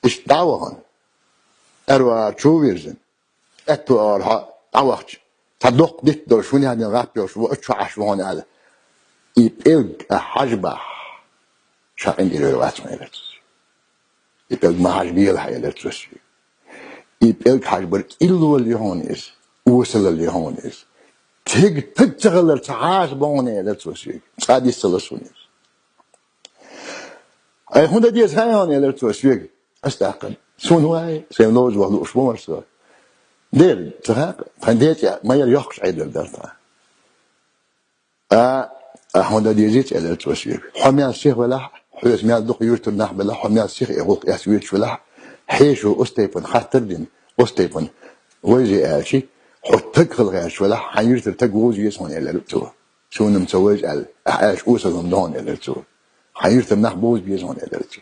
إيش دعوهن أروى شو فيرجن أتو أرها دعوهش تدق ديت دور شوني هذا الرابيو شو أتشع شوهن هذا يبقى حجبة شاقين دي رواتش ما يلتس يبقى ما حجبيه الحياة يلتس يبقى حجبة إلو اللي هون إس وصل اللي هون إس تشغل التعاش بونه يلتس سادي سلسوني أي هون دي زهايون يلتس أستعقل شون هو سيملوج وهلو أشبو مرسل دير تهاق فنديت ما يريحش عيد الدرتا هون دي زيت يلتس حمي الشيخ ولا حيث ميال دق يوتر نح بلا حمي الشيخ يغوق يسويش ولا حيشو أستيبن خاطر دين أستيبن ويجي آشي حتى خلقاش ولا حيرتر تجوز يسون يلتس شو نمسويج قال أعيش أوصل من دون يلتس حيرتر نح بوز بيزون يلتس